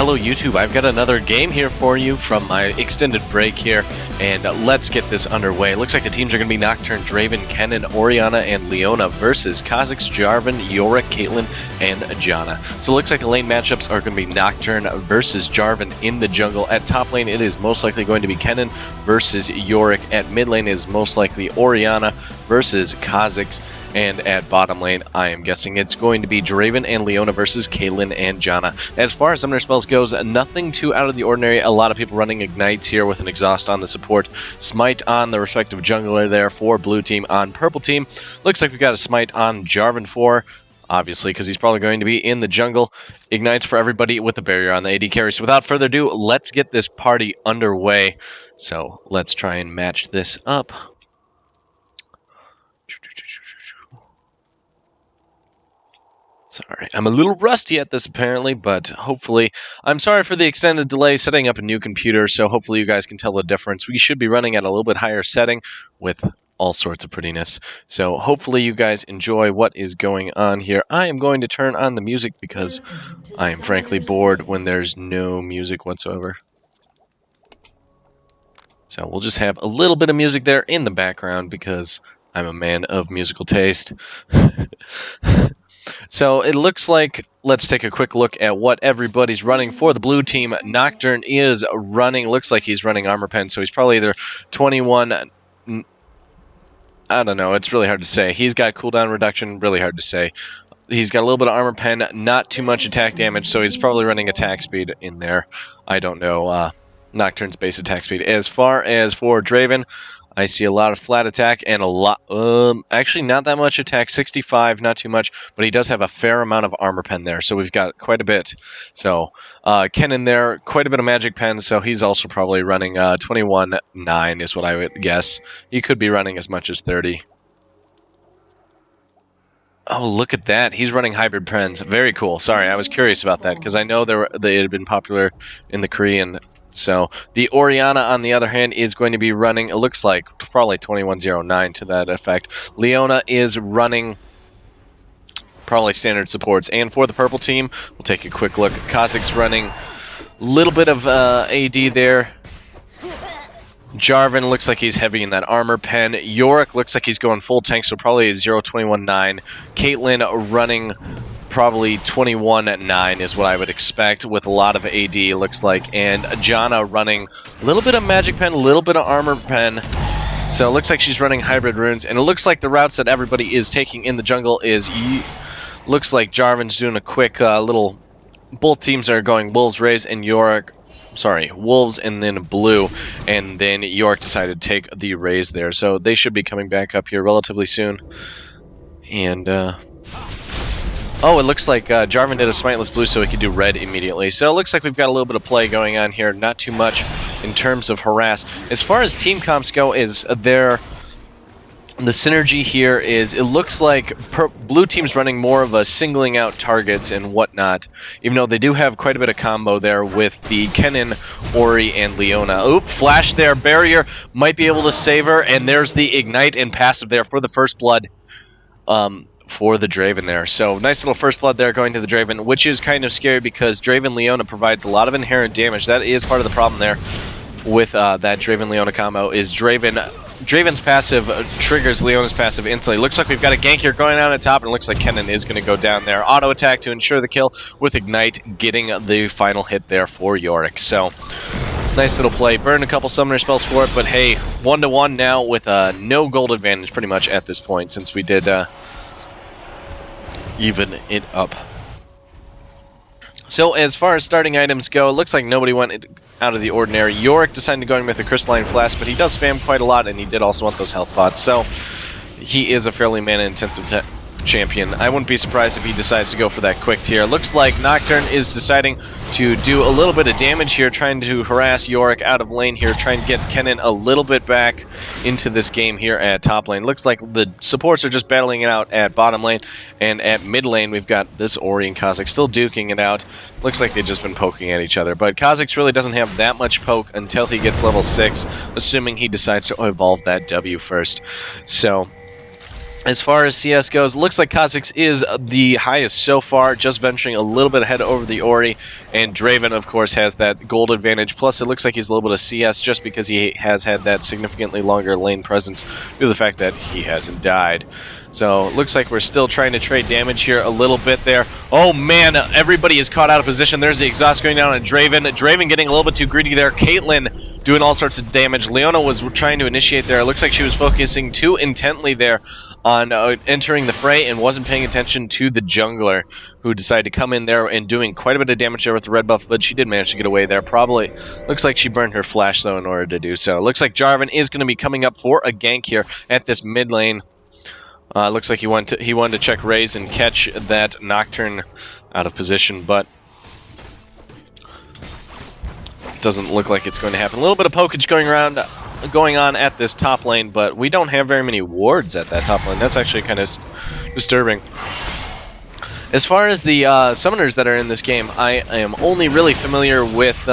hello YouTube, I've got another game here for you from my extended break here, and let's get this underway. Looks like the teams are going to be Nocturne, Draven, Kennen, Orianna, and Leona versus Kha'Zix, Jarvan, Yorick, Caitlyn, and Janna. So it looks like the lane matchups are going to be Nocturne versus Jarvan in the jungle. At top lane, it is most likely going to be Kennen versus Yorick. At mid lane, it is most likely Orianna versus Kha'Zix. And at bottom lane, I am guessing it's going to be Draven and Leona versus Caitlyn and Janna. As far as summoner spells goes, nothing too out of the ordinary. A lot of people running Ignites here with an Exhaust on the support. Smite on the respective jungler there for blue team. On purple team, looks like we've got a Smite on Jarvan 4. Obviously, because he's probably going to be in the jungle. Ignites for everybody with a barrier on the AD carry. So without further ado, let's get this party underway. So let's try and match this up. Sorry, I'm a little rusty at this apparently, but hopefully, I'm sorry for the extended delay setting up a new computer, so hopefully you guys can tell the difference. We should be running at a little bit higher setting with all sorts of prettiness. So hopefully you guys enjoy what is going on here. I am going to turn on the music because I am frankly bored when there's no music whatsoever. So we'll just have a little bit of music there in the background because I'm a man of musical taste. So it looks like, let's take a quick look at what everybody's running for the blue team. Nocturne is running, looks like he's running Armor Pen, so he's probably either 21, I don't know, it's really hard to say. He's got cooldown reduction, really hard to say. He's got a little bit of Armor Pen, not too much attack damage, so he's probably running attack speed in there. I don't know, Nocturne's base attack speed. As far as for Draven, I see a lot of flat attack and a lot, actually not that much attack, 65, not too much, but he does have a fair amount of Armor Pen there, so we've got quite a bit. So, Kennen there, quite a bit of Magic Pen, so he's also probably running 21.9 is what I would guess. He could be running as much as 30. Oh, look at that. He's running Hybrid Pens. Very cool. Sorry, I was curious about that, because I know they had been popular in the Korean. So the Orianna, on the other hand, is going to be running, it looks like, probably 21.09 to that effect. Leona is running probably standard supports. And for the purple team, we'll take a quick look. Kha'Zix running a little bit of AD there. Jarvan looks like he's heavy in that Armor Pen. Yorick looks like he's going full tank, so probably 0.21.9. Caitlyn running probably 21.9 is what I would expect, with a lot of AD, looks like. And Janna running a little bit of Magic Pen, a little bit of Armor Pen. So it looks like she's running Hybrid Runes. And it looks like the routes that everybody is taking in the jungle is... looks like Jarvan's doing a quick little... Both teams are going Wolves, Rays, and Yorick. Sorry, Wolves and then Blue. And then Yorick decided to take the Rays there. So they should be coming back up here relatively soon. And... oh, it looks like Jarvan did a Smiteless Blue so he could do red immediately. So it looks like we've got a little bit of play going on here. Not too much in terms of harass. As far as team comps go, the synergy here is, it looks like blue team's running more of a singling out targets and whatnot. Even though they do have quite a bit of combo there with the Kennen, Ori, and Leona. Oop, flash there. Barrier might be able to save her. And there's the Ignite and passive there for the first blood. For the Draven there. So nice little first blood there going to the Draven, which is kind of scary because Draven Leona provides a lot of inherent damage. That is part of the problem there with that Draven Leona combo, is Draven's passive triggers Leona's passive instantly. Looks like we've got a gank here going on at top, and it looks like Kennen is going to go down there. Auto attack to ensure the kill with Ignite, getting the final hit there for Yorick. So nice little play. Burned a couple summoner spells for it, but hey, 1-1 now with no gold advantage pretty much at this point, since we did even it up. So as far as starting items go, it looks like nobody went out of the ordinary. Yorick decided to go in with a Crystalline Flask, but he does spam quite a lot, and he did also want those health pots, so he is a fairly mana-intensive champion. I wouldn't be surprised if he decides to go for that quick tier. Looks like Nocturne is deciding to do a little bit of damage here, trying to harass Yorick out of lane here, trying to get Kennen a little bit back into this game here at top lane. Looks like the supports are just battling it out at bottom lane, and at mid lane we've got this Ori and Kha'Zix still duking it out. Looks like they've just been poking at each other, but Kha'Zix really doesn't have that much poke until he gets level 6, assuming he decides to evolve that W first. So As far as CS goes, looks like Kha'Zix is the highest so far, just venturing a little bit ahead over the Ori, and Draven, of course, has that gold advantage. Plus, it looks like he's a little bit of CS just because he has had that significantly longer lane presence due to the fact that he hasn't died. So, looks like we're still trying to trade damage here a little bit there. Oh man, everybody is caught out of position. There's the exhaust going down on Draven. Draven getting a little bit too greedy there. Caitlyn doing all sorts of damage. Leona was trying to initiate there. It looks like she was focusing too intently there on entering the fray and wasn't paying attention to the jungler, who decided to come in there and doing quite a bit of damage there with the red buff, but she did manage to get away there. Probably looks like she burned her flash though in order to do so. Looks like Jarvan is going to be coming up for a gank here at this mid lane. Looks like he wanted to check Raze and catch that Nocturne out of position, but doesn't look like it's going to happen. A little bit of pokage going on at this top lane, but we don't have very many wards at that top lane. That's actually kind of disturbing. As far as the summoners that are in this game, I am only really familiar with...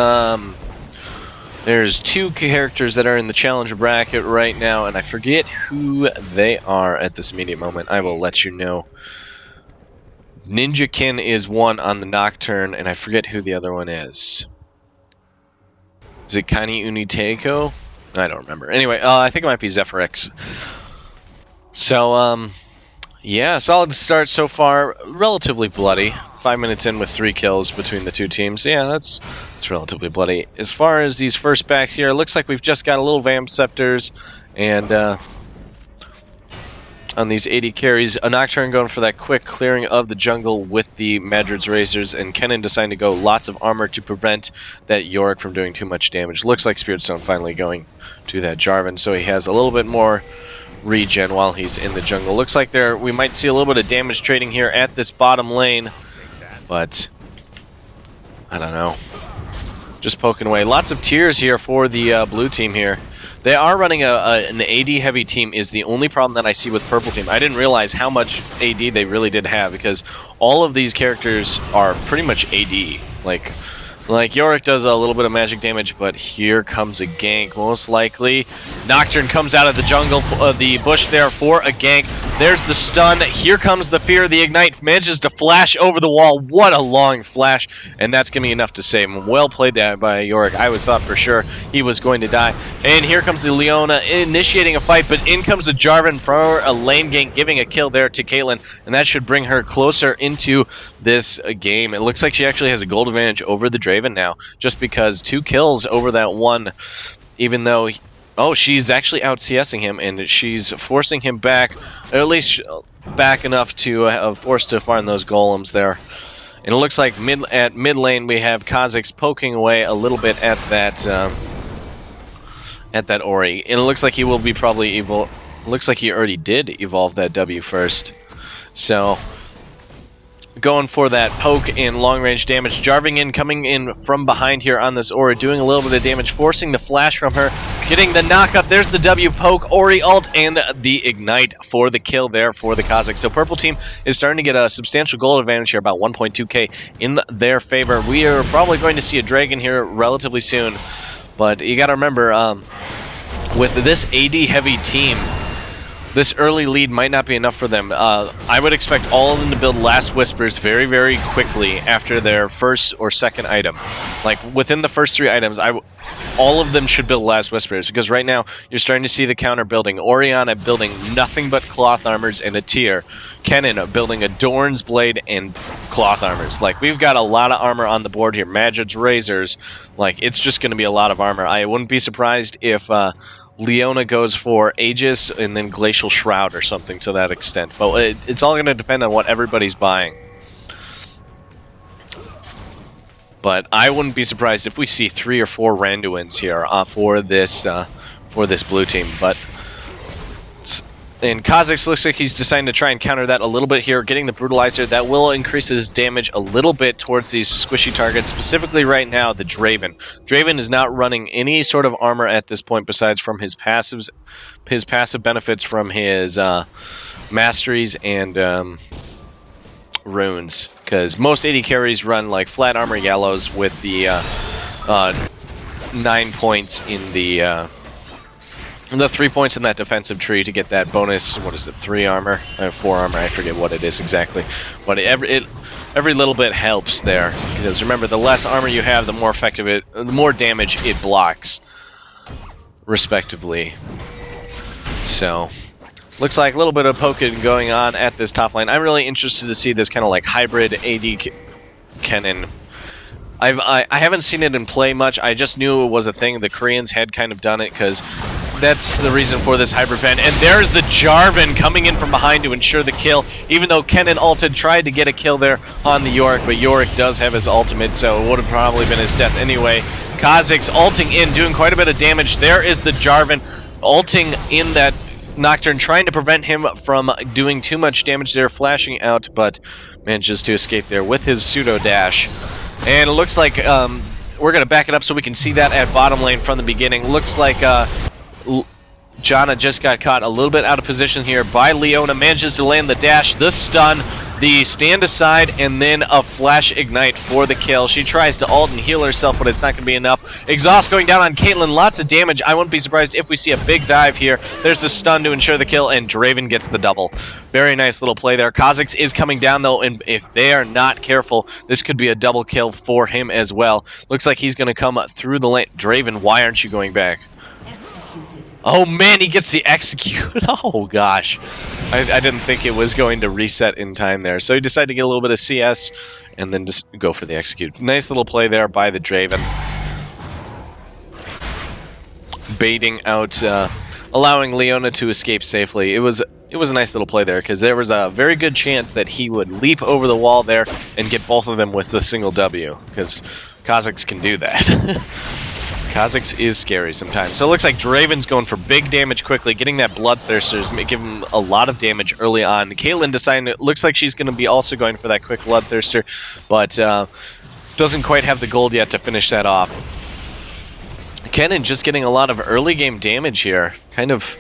there's two characters that are in the challenger bracket right now, and I forget who they are at this immediate moment. I will let you know. Ninjakin is one on the Nocturne, and I forget who the other one is. Is it Kani Uniteko? I don't remember. Anyway, I think it might be Zephyrix. So, yeah, solid start so far. Relatively bloody. 5 minutes in with 3 kills between the two teams. Yeah, that's relatively bloody. As far as these first backs here, it looks like we've just got a little Vamp Scepters, and on these 80 carries, a Nocturne going for that quick clearing of the jungle with the Madrid's Razors, and Kennen deciding to go lots of armor to prevent that Yorick from doing too much damage. Looks like Spirit Stone finally going to that Jarvan, so he has a little bit more regen while he's in the jungle. Looks like we might see a little bit of damage trading here at this bottom lane, but I don't know. Just poking away. Lots of tears here for the blue team here. They are running an AD-heavy team is the only problem that I see with purple team. I didn't realize how much AD they really did have, because all of these characters are pretty much AD. Like Yorick does a little bit of magic damage, but here comes a gank, most likely. Nocturne comes out of the jungle, the bush there for a gank. There's the stun. Here comes the fear. The ignite manages to flash over the wall. What a long flash, and that's going to be enough to save him. Well played that by Yorick. I would thought for sure he was going to die. And here comes the Leona initiating a fight, but in comes the Jarvan for a lane gank, giving a kill there to Caitlyn, and that should bring her closer into this game. It looks like she actually has a gold advantage over the Draven now, just because 2 kills over that one, even though... Oh, she's actually out CSing him, and she's forcing him back, or at least back enough to force to farm those golems there. And it looks like at mid lane we have Kha'Zix poking away a little bit at that Ori, and it looks like he will be probably looks like he already did evolve that W first. So going for that poke and long-range damage. Jarvan coming in from behind here on this Ori, doing a little bit of damage, forcing the flash from her, getting the knock-up. There's the W poke, Ori ult, and the ignite for the kill there for the Kha'Zix. So purple team is starting to get a substantial gold advantage here, about 1.2k in their favor. We are probably going to see a dragon here relatively soon, but you got to remember, with this AD-heavy team, this early lead might not be enough for them. I would expect all of them to build Last Whispers very, very quickly after their first or second item. Like, within the first 3 items, all of them should build Last Whispers, because right now, you're starting to see the counter building. Orianna building nothing but cloth armors and a tier. Kennen building Adorn's Blade and cloth armors. Like, we've got a lot of armor on the board here. Magid's Razors. Like, it's just going to be a lot of armor. I wouldn't be surprised if... Leona goes for Aegis and then Glacial Shroud or something to that extent. But it's all going to depend on what everybody's buying. But I wouldn't be surprised if we see 3 or 4 Randuins here for this blue team. But and Kha'Zix looks like he's deciding to try and counter that a little bit here, getting the Brutalizer. That will increase his damage a little bit towards these squishy targets, specifically right now, the Draven. Draven is not running any sort of armor at this point besides from his passive benefits from his masteries and runes, because most AD carries run like flat armor yellows with the 9 points in the the 3 points in that defensive tree to get that bonus. What is it? 3 armor, 4 armor. I forget what it is exactly, but every little bit helps there. Because remember, the less armor you have, the more effective the more damage it blocks, respectively. So, looks like a little bit of poking going on at this top lane. I'm really interested to see this kind of like hybrid AD Kennen. I haven't seen it in play much. I just knew it was a thing. The Koreans had kind of done it because that's the reason for this hybrid pen. And there's the Jarvan coming in from behind to ensure the kill, even though Kennen ulted, tried to get a kill there on the Yorick, but Yorick does have his ultimate, so it would have probably been his death anyway. Kha'Zix ulting in, doing quite a bit of damage. There is the Jarvan ulting in that Nocturne, trying to prevent him from doing too much damage there, flashing out, but manages to escape there with his pseudo dash. And it looks like we're going to back it up so we can see that at bottom lane from the beginning. Looks like Janna just got caught a little bit out of position here by Leona. Manages to land the dash, the stun, the stand aside, and then a flash ignite for the kill. She tries to ult and heal herself, but it's not going to be enough. Exhaust going down on Caitlyn. Lots of damage. I wouldn't be surprised if we see a big dive here. There's the stun to ensure the kill, and Draven gets the double. Very nice little play there. Kha'Zix is coming down, though, and if they are not careful, this could be a double kill for him as well. Looks like he's going to come through the lane. Draven, why aren't you going back? Oh man, he gets the execute. Oh gosh. I didn't think it was going to reset in time there. So he decided to get a little bit of CS and then just go for the execute. Nice little play there by the Draven. Baiting out, allowing Leona to escape safely. It was a nice little play there because there was a very good chance that he would leap over the wall there and get both of them with the single W, because Kha'Zix can do that. Kha'Zix is scary sometimes. So it looks like Draven's going for big damage quickly, getting that Bloodthirster's give him a lot of damage early on. Caitlyn deciding it looks like she's going to be also going for that quick Bloodthirster, but doesn't quite have the gold yet to finish that off. Kennen just getting a lot of early game damage here. Kind of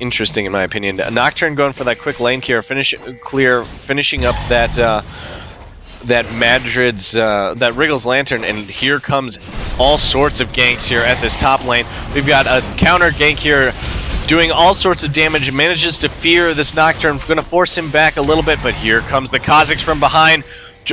interesting in my opinion. Nocturne going for that quick lane clear, finishing up that Madrid's, that Wriggle's Lantern, and here comes all sorts of ganks here at this top lane. We've got a counter gank here doing all sorts of damage, manages to fear this Nocturne, going to force him back a little bit, but here comes the Kha'Zix from behind.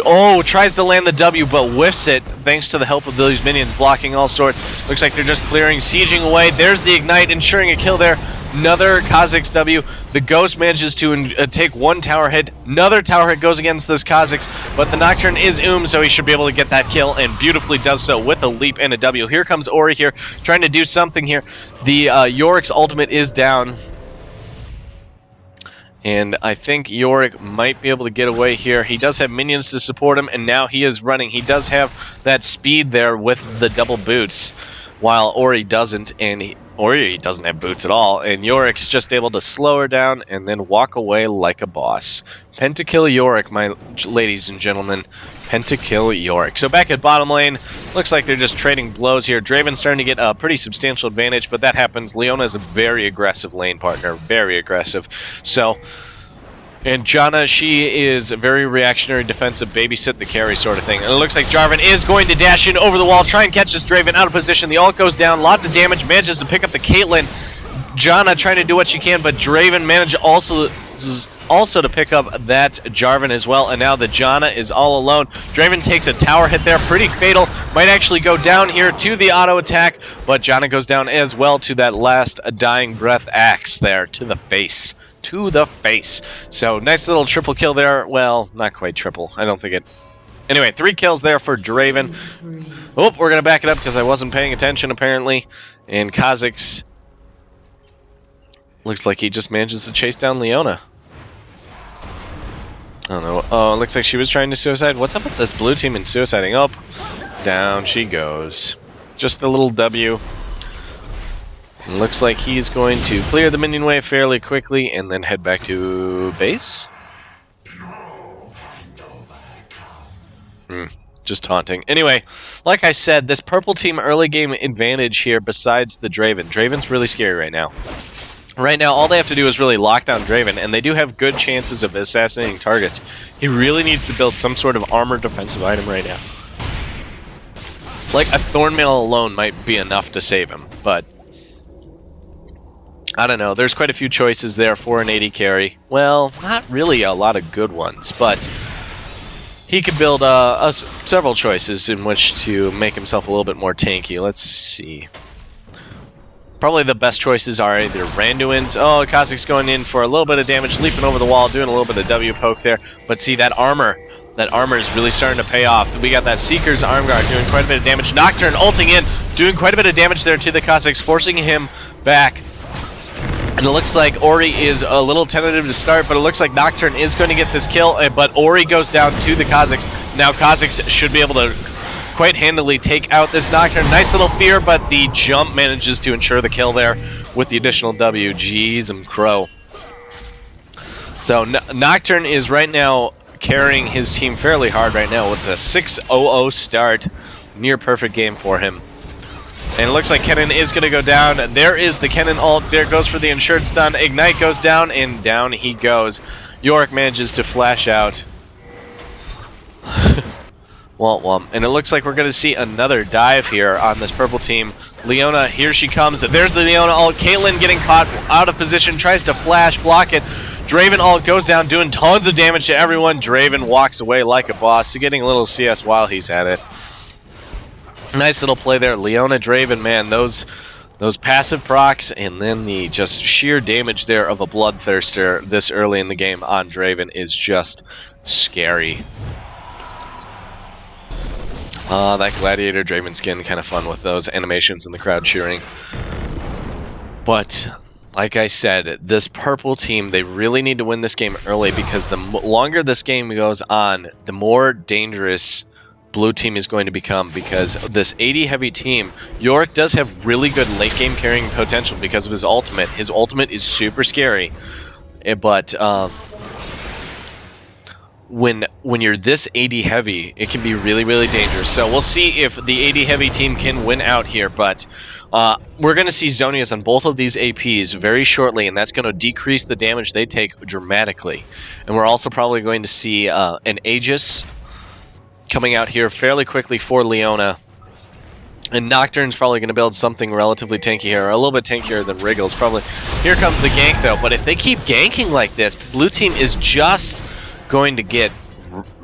Oh, tries to land the W, but whiffs it thanks to the help of those minions blocking all sorts. Looks like they're just clearing, sieging away. There's the Ignite, ensuring a kill there. Another Kha'Zix W. The Ghost manages to take one tower hit. Another tower hit goes against this Kha'Zix, but the Nocturne is so he should be able to get that kill, and beautifully does so with a leap and a W. Here comes Ori here, trying to do something here. The Yorick's ultimate is down. And I think Yorick might be able to get away here. He does have minions to support him, and now he is running. He does have that speed there with the double boots, while Ori doesn't, and Ori doesn't have boots at all, and Yorick's just able to slow her down and then walk away like a boss. Pentakill Yorick, my ladies and gentlemen. Pentakill Yorick. So back at bottom lane, looks like they're just trading blows here. Draven's starting to get a pretty substantial advantage, but that happens. Leona is a very aggressive lane partner, very aggressive. So, and Janna, she is a very reactionary, defensive, babysit the carry sort of thing. And it looks like Jarvan is going to dash in over the wall, try and catch this Draven out of position. The ult goes down, lots of damage, manages to pick up the Caitlyn. Janna trying to do what she can, but Draven managed also to pick up that Jarvan as well, and now the Janna is all alone. Draven takes a tower hit there, pretty fatal, might actually go down here to the auto attack, but Janna goes down as well to that last dying breath axe there, to the face. To the face. So nice little triple kill there. Well, not quite triple. I don't think it... Anyway, 3 kills there for Draven. Oh, we're going to back it up because I wasn't paying attention apparently. And Kha'Zix looks like he just manages to chase down Leona. I don't know. Oh, it looks like she was trying to suicide. What's up with this blue team and suiciding? Up, down she goes. Just a little W. And looks like he's going to clear the minion wave fairly quickly and then head back to base. Just taunting. Anyway, like I said, this purple team early game advantage here besides the Draven. Draven's really scary right now. Right now, all they have to do is really lock down Draven, and they do have good chances of assassinating targets. He really needs to build some sort of armor defensive item right now. Like a Thornmail alone might be enough to save him, but I don't know. There's quite a few choices there for an AD carry. Well, not really a lot of good ones, but he could build several choices in which to make himself a little bit more tanky. Let's see. Probably the best choices are either Randuin's. Oh, Kha'Zix's going in for a little bit of damage, leaping over the wall, doing a little bit of W poke there. But see, that armor is really starting to pay off. We got that Seeker's arm guard doing quite a bit of damage. Nocturne ulting in, doing quite a bit of damage there to the Kha'Zix, forcing him back. And it looks like Ori is a little tentative to start, but it looks like Nocturne is going to get this kill, but Ori goes down to the Kha'Zix. Now Kha'Zix should be able to quite handily take out this Nocturne. Nice little fear, but the jump manages to ensure the kill there with the additional W. Jeez, I'm crow. So Nocturne is right now carrying his team fairly hard right now with a 6-0-0 start. Near perfect game for him. And it looks like Kennen is going to go down. There is the Kennen ult. There goes for the ensured stun. Ignite goes down, and down he goes. Yorick manages to flash out. Womp. And it looks like we're going to see another dive here on this purple team. Leona, here she comes. There's the Leona ult. Caitlyn getting caught out of position, tries to flash, block it. Draven ult goes down, doing tons of damage to everyone. Draven walks away like a boss, getting a little CS while he's at it. Nice little play there. Leona, Draven, man, those passive procs and then the just sheer damage there of a Bloodthirster this early in the game on Draven is just scary. That Gladiator Draven skin, kind of fun with those animations and the crowd cheering. But like I said, this purple team, they really need to win this game early because the longer this game goes on, the more dangerous blue team is going to become, because this AD heavy team, Yorick does have really good late game carrying potential because of his ultimate. His ultimate is super scary, but when you're this AD heavy, it can be really, really dangerous. So we'll see if the AD heavy team can win out here, but we're going to see Zhonya's on both of these APs very shortly, and that's going to decrease the damage they take dramatically. And we're also probably going to see an Aegis coming out here fairly quickly for Leona. And Nocturne's probably going to build something relatively tanky here, or a little bit tankier than Wriggles. Probably. Here comes the gank, though. But if they keep ganking like this, blue team is just going to get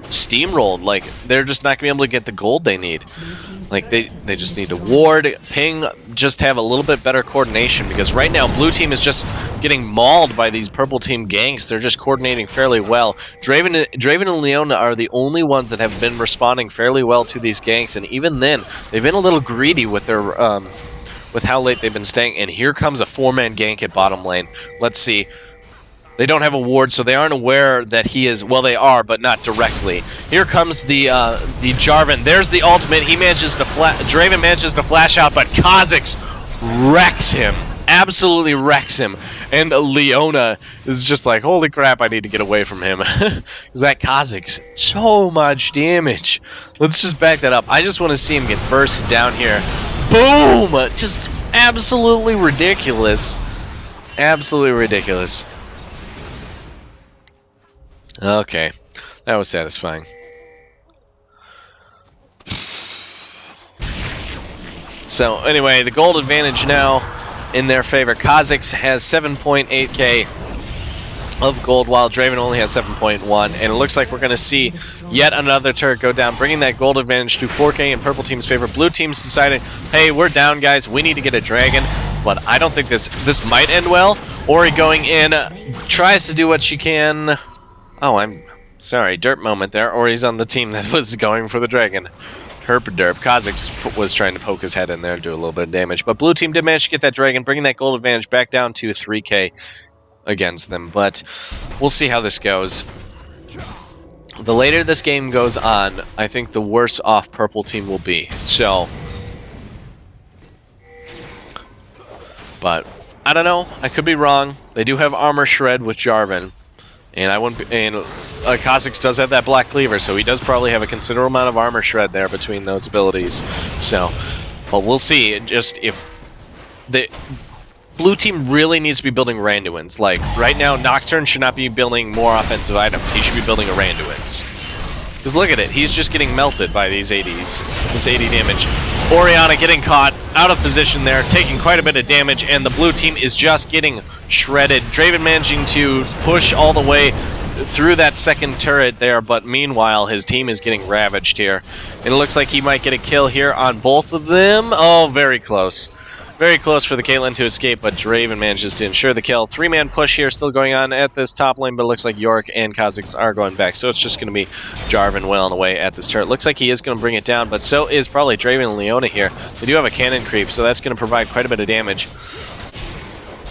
steamrolled. Like, they're just not going to be able to get the gold they need. Like, they just need to ward, ping, just have a little bit better coordination, because right now blue team is just getting mauled by these purple team ganks. They're just coordinating fairly well. Draven and Leona are the only ones that have been responding fairly well to these ganks, and even then, they've been a little greedy with their with how late they've been staying. And here comes a 4-man gank at bottom lane. Let's see. They don't have a ward, so they aren't aware that he is... Well, they are, but not directly. Here comes the Jarvan. There's the ultimate. He manages to Draven manages to flash out, but Kha'Zix wrecks him. Absolutely wrecks him. And Leona is just like, holy crap, I need to get away from him. Because that Kha'Zix, so much damage. Let's just back that up. I just want to see him get burst down here. Boom! Just absolutely ridiculous. Absolutely ridiculous. Okay, that was satisfying. So anyway, the gold advantage now in their favor. Kha'Zix has 7.8k of gold, while Draven only has 7.1, and it looks like we're going to see yet another turret go down, bringing that gold advantage to 4k in purple team's favor. Blue team's decided, hey, we're down, guys. We need to get a dragon, but I don't think this might end well. Ori going in, tries to do what she can. Oh, I'm sorry, derp moment there. Ori's on the team that was going for the dragon. Herp derp. Kha'Zix was trying to poke his head in there, do a little bit of damage. But blue team did manage to get that dragon, bringing that gold advantage back down to 3k against them. But we'll see how this goes. The later this game goes on, I think the worse off purple team will be. So, but I don't know. I could be wrong. They do have armor shred with Jarvan. And I wouldn't. Kha'Zix does have that black cleaver, so he does probably have a considerable amount of armor shred there between those abilities. So, but we'll see. Just if the blue team really needs to be building Randuins. Like right now, Nocturne should not be building more offensive items. He should be building a Randuins. Because look at it, he's just getting melted by these ADs. This AD damage. Orianna getting caught out of position there, taking quite a bit of damage, and the blue team is just getting shredded. Draven managing to push all the way through that second turret there, but meanwhile his team is getting ravaged here. And it looks like he might get a kill here on both of them. Oh, very close. Very close for the Caitlyn to escape, but Draven manages to ensure the kill. 3-man push here still going on at this top lane, but it looks like Yorick and Kha'Zix are going back. So it's just going to be Jarvan wailing away at this turret. Looks like he is going to bring it down, but so is probably Draven and Leona here. They do have a cannon creep, so that's going to provide quite a bit of damage.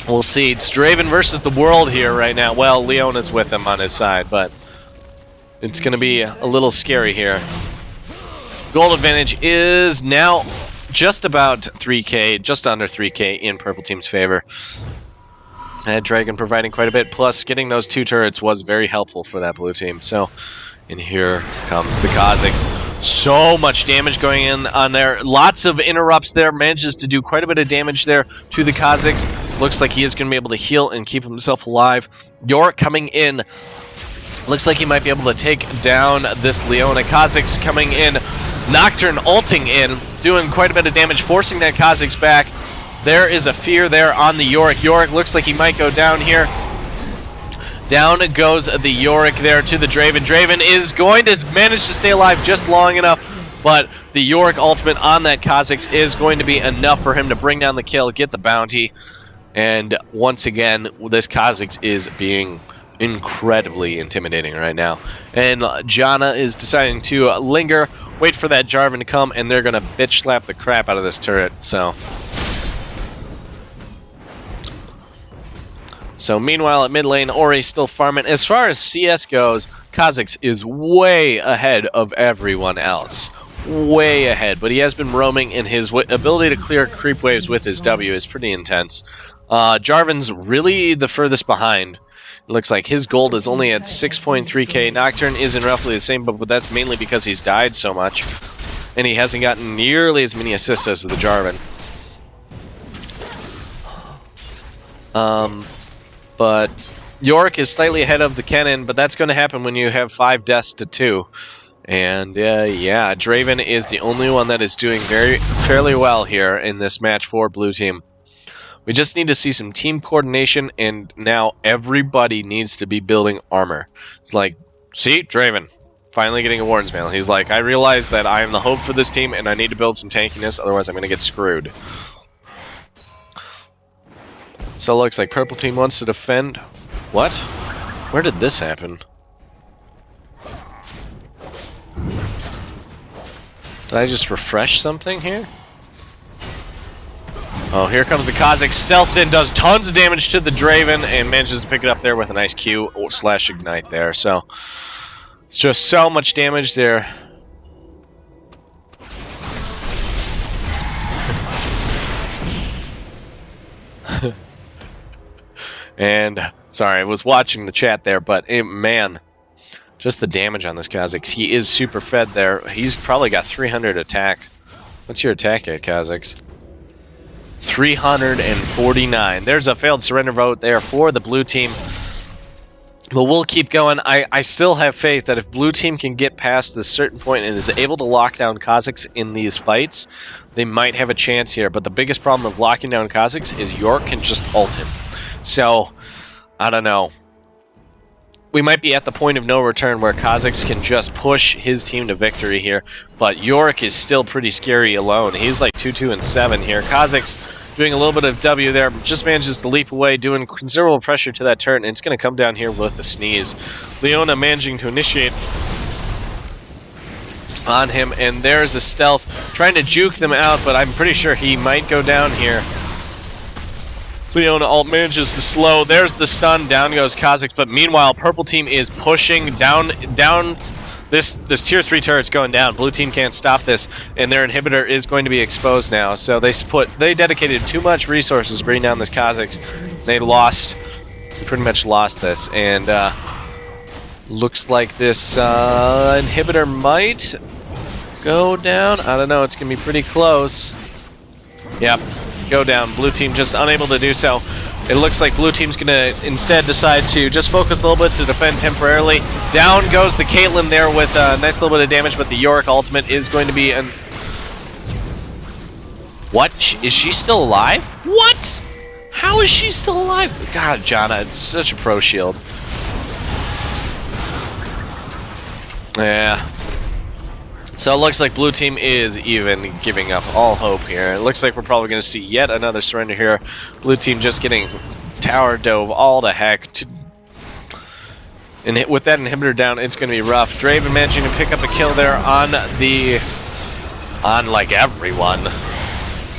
We'll see. It's Draven versus the world here right now. Well, Leona's with him on his side, but it's going to be a little scary here. Gold advantage is now just about 3k, just under 3k in purple team's favor. And Dragon providing quite a bit, plus getting those 2 turrets was very helpful for that blue team. So, and here comes the Kha'Zix. So much damage going in on there. Lots of interrupts there. Manages to do quite a bit of damage there to the Kha'Zix. Looks like he is going to be able to heal and keep himself alive. Yorick coming in. Looks like he might be able to take down this Leona. Kha'Zix coming in. Nocturne ulting in. Doing quite a bit of damage. Forcing that Kha'Zix back. There is a fear there on the Yorick. Yorick looks like he might go down here. Down goes the Yorick there to the Draven. Draven is going to manage to stay alive just long enough, but the Yorick ultimate on that Kha'Zix is going to be enough for him to bring down the kill, get the bounty, and once again, this Kha'Zix is being incredibly intimidating right now. And Janna is deciding to linger, wait for that Jarvan to come, and they're going to bitch slap the crap out of this turret, So meanwhile at mid lane, Ori's still farming. As far as CS goes, Kha'Zix is way ahead of everyone else. Way ahead, but he has been roaming, and his ability to clear creep waves with his W is pretty intense. Jarvan's really the furthest behind. It looks like his gold is only at 6.3k. Nocturne is in roughly the same, but that's mainly because he's died so much. And he hasn't gotten nearly as many assists as the Jarvan. But Yorick is slightly ahead of the Kennen, but that's going to happen when you have 5 deaths to 2. And yeah, Draven is the only one that is doing fairly well here in this match for blue team. We just need to see some team coordination, and now everybody needs to be building armor. It's like, see, Draven finally getting a Warden's Mail. He's like, I realize that I am the hope for this team, and I need to build some tankiness, otherwise I'm going to get screwed. So it looks like purple team wants to defend. What? Where did this happen? Did I just refresh something here? Oh, here comes the Kha'Zix. Stealths in, does tons of damage to the Draven, and manages to pick it up there with a nice Q / ignite there. So it's just so much damage there. And, sorry, I was watching the chat there, but, man, just the damage on this Kha'Zix. He is super fed there. He's probably got 300 attack. What's your attack at, Kha'Zix? 349. There's a failed surrender vote there for the blue team. But we'll keep going. I still have faith that if blue team can get past this certain point and is able to lock down Kha'Zix in these fights, they might have a chance here. But the biggest problem of locking down Kha'Zix is Yorick can just ult him. So, I don't know. We might be at the point of no return where Kha'Zix can just push his team to victory here, but Yorick is still pretty scary alone. He's like 2-2-7 here. Kha'Zix doing a little bit of W there, just manages to leap away, doing considerable pressure to that turret, and it's going to come down here with a sneeze. Leona managing to initiate on him, and there's a stealth, trying to juke them out, but I'm pretty sure he might go down here. Leona ult manages to slow. There's the stun. Down goes Kha'Zix. But meanwhile, purple team is pushing down. This tier 3 turret's going down. Blue team can't stop this, and their inhibitor is going to be exposed now. So they dedicated too much resources to bring down this Kha'Zix. They pretty much lost this, and looks like this inhibitor might go down. I don't know. It's gonna be pretty close. Yep. Go down. Blue team just unable to do so. It looks like blue team's gonna instead decide to just focus a little bit to defend temporarily. Down goes the Caitlyn there with a nice little bit of damage, but the Yorick ultimate is going to be What? Is she still alive? What? How is she still alive? God, Janna, it's such a pro shield. Yeah. So it looks like blue team is even giving up all hope here. It looks like we're probably going to see yet another surrender here. Blue team just getting tower dove all the heck. And with that inhibitor down, it's going to be rough. Draven managing to pick up a kill there on like everyone.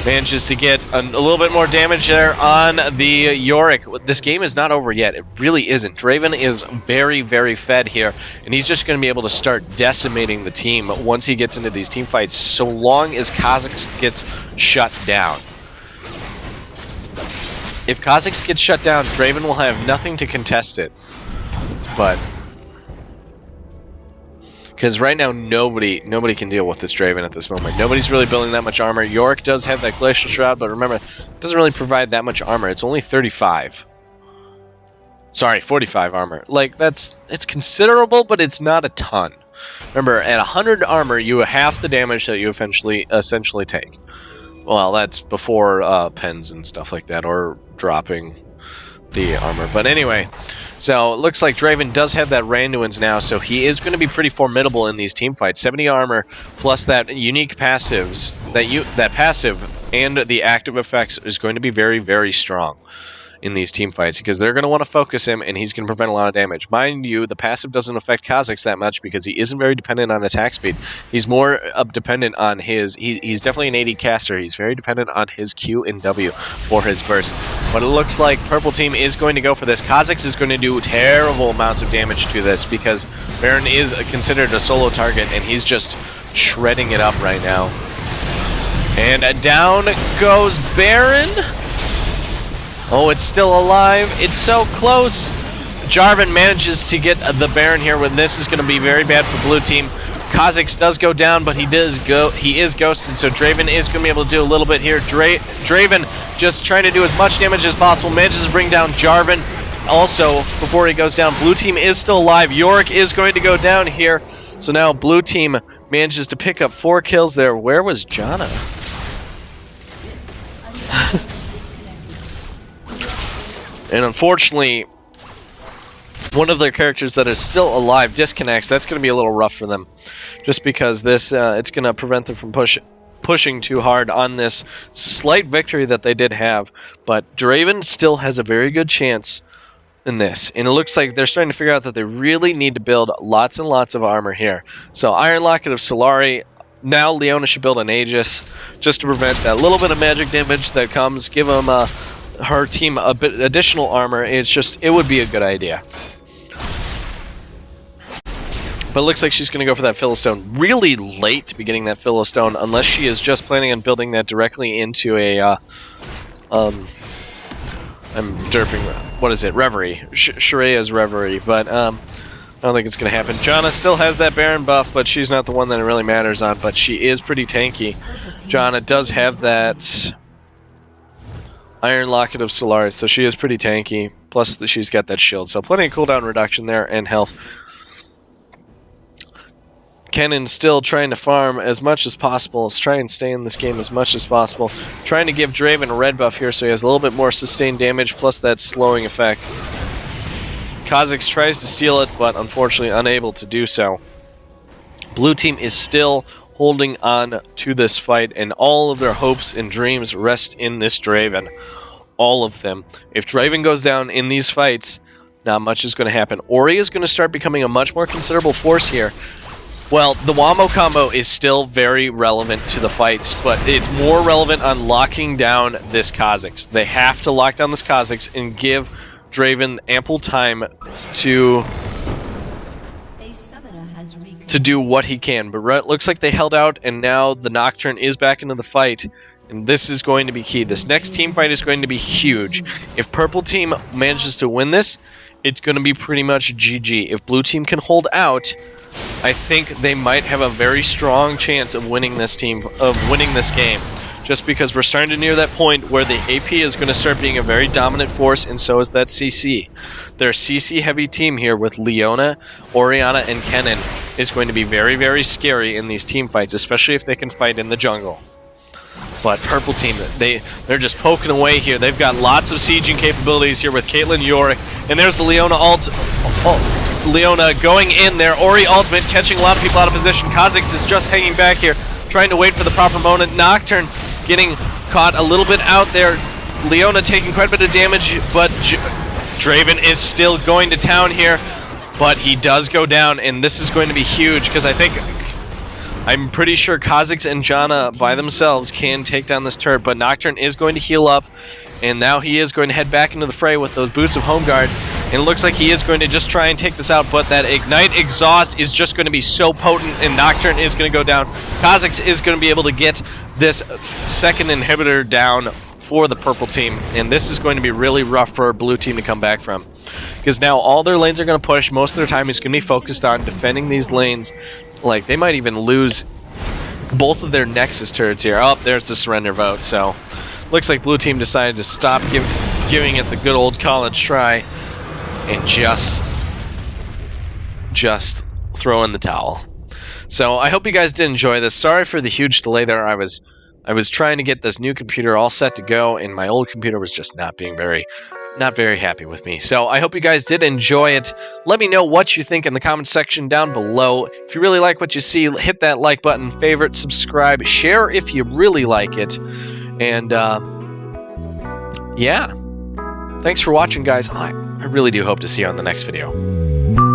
Manages to get a little bit more damage there on the Yorick. This game is not over yet. It really isn't. Draven is very, very fed here, and he's just going to be able to start decimating the team once he gets into these team fights, so long as Kha'Zix gets shut down. If Kha'Zix gets shut down, Draven will have nothing to contest it. But because right now nobody can deal with this Draven at this moment. Nobody's really building that much armor. Yorick does have that Glacial Shroud, but remember, it doesn't really provide that much armor. It's only 35. Sorry, 45 armor. Like, it's considerable, but it's not a ton. Remember, at 100 armor, you have half the damage that you essentially take. Well, that's before pens and stuff like that, or dropping the armor. But anyway, so it looks like Draven does have that Randuin's now, so he is going to be pretty formidable in these team fights. 70 armor plus that unique passives, that passive and the active effects is going to be very, very strong in these team fights, because they're going to want to focus him, and he's going to prevent a lot of damage. Mind you, the passive doesn't affect Kha'Zix that much because he isn't very dependent on attack speed. He's more dependent on his... He's definitely an AD caster. He's very dependent on his Q and W for his burst. But it looks like purple team is going to go for this. Kha'Zix is going to do terrible amounts of damage to this because Baron is considered a solo target, and he's just shredding it up right now. And down goes Baron. Oh, it's still alive. It's so close. Jarvan manages to get the Baron here when this is going to be very bad for blue team. Kha'Zix does go down, but he is ghosted, so Draven is going to be able to do a little bit here. Draven just trying to do as much damage as possible, manages to bring down Jarvan. Also, before he goes down, blue team is still alive. Yorick is going to go down here. So now blue team manages to pick up 4 kills there. Where was Janna? And unfortunately, one of their characters that is still alive disconnects. That's going to be a little rough for them, just because this it's going to prevent them from pushing too hard on this slight victory that they did have. But Draven still has a very good chance in this, and it looks like they're starting to figure out that they really need to build lots and lots of armor here. So Iron Locket of Solari. Now Leona should build an Aegis just to prevent that little bit of magic damage that comes. Give them her team a bit additional armor. It would be a good idea. But it looks like she's going to go for that Philistone really late to be getting that Philistone, unless she is just planning on building that directly into a I'm derping. What is it? Reverie. Shreya's Reverie. But I don't think it's going to happen. Janna still has that Baron buff, but she's not the one that it really matters on. But she is pretty tanky. Janna does have that Iron Locket of Solaris, so she is pretty tanky. Plus, she's got that shield, so plenty of cooldown reduction there and health. Kennen still trying to farm as much as possible. Let's try and stay in this game as much as possible. Trying to give Draven a red buff here, so he has a little bit more sustained damage, plus that slowing effect. Kha'Zix tries to steal it, but unfortunately unable to do so. Blue team is still holding on to this fight, and all of their hopes and dreams rest in this Draven. All of them. If Draven goes down in these fights, not much is going to happen. Ori is going to start becoming a much more considerable force here. Well, the Wamo combo is still very relevant to the fights, but it's more relevant on locking down this Kha'Zix. They have to lock down this Kha'Zix and give Draven ample time to do what he can. But it looks like they held out, and now the Nocturne is back into the fight, and this is going to be key. This next team fight is going to be huge. If purple team manages to win this, it's going to be pretty much GG. If blue team can hold out, I think they might have a very strong chance of winning this game. Just because we're starting to near that point where the AP is going to start being a very dominant force, and so is that CC. Their CC heavy team here with Leona, Orianna, and Kennen is going to be very, very scary in these team fights, especially if they can fight in the jungle. But purple team, they're just poking away here. They've got lots of sieging capabilities here with Caitlyn, Yorick, and there's the Leona ult. Leona going in there. Ori ultimate, catching a lot of people out of position. Kha'Zix is just hanging back here, trying to wait for the proper moment. Nocturne getting caught a little bit out there. Leona taking quite a bit of damage, but Draven is still going to town here. But he does go down, and this is going to be huge, because I'm pretty sure Kha'Zix and Janna by themselves can take down this turret, but Nocturne is going to heal up, and now he is going to head back into the fray with those boots of home guard, and it looks like he is going to just try and take this out, but that Ignite Exhaust is just going to be so potent, and Nocturne is going to go down. Kha'Zix is going to be able to get this second inhibitor down for the purple team, and this is going to be really rough for our blue team to come back from. Because now all their lanes are going to push. Most of their time is going to be focused on defending these lanes. Like, they might even lose both of their Nexus turrets here. Oh, there's the surrender vote. So, looks like blue team decided to stop giving it the good old college try and just throw in the towel. So, I hope you guys did enjoy this. Sorry for the huge delay there. I was trying to get this new computer all set to go, and my old computer was just not very happy with me. So I hope you guys did enjoy it. Let me know what you think in the comment section down below. If you really like what you see, hit that like button, favorite, subscribe, share if you really like it. And yeah, thanks for watching, guys. I really do hope to see you on the next video.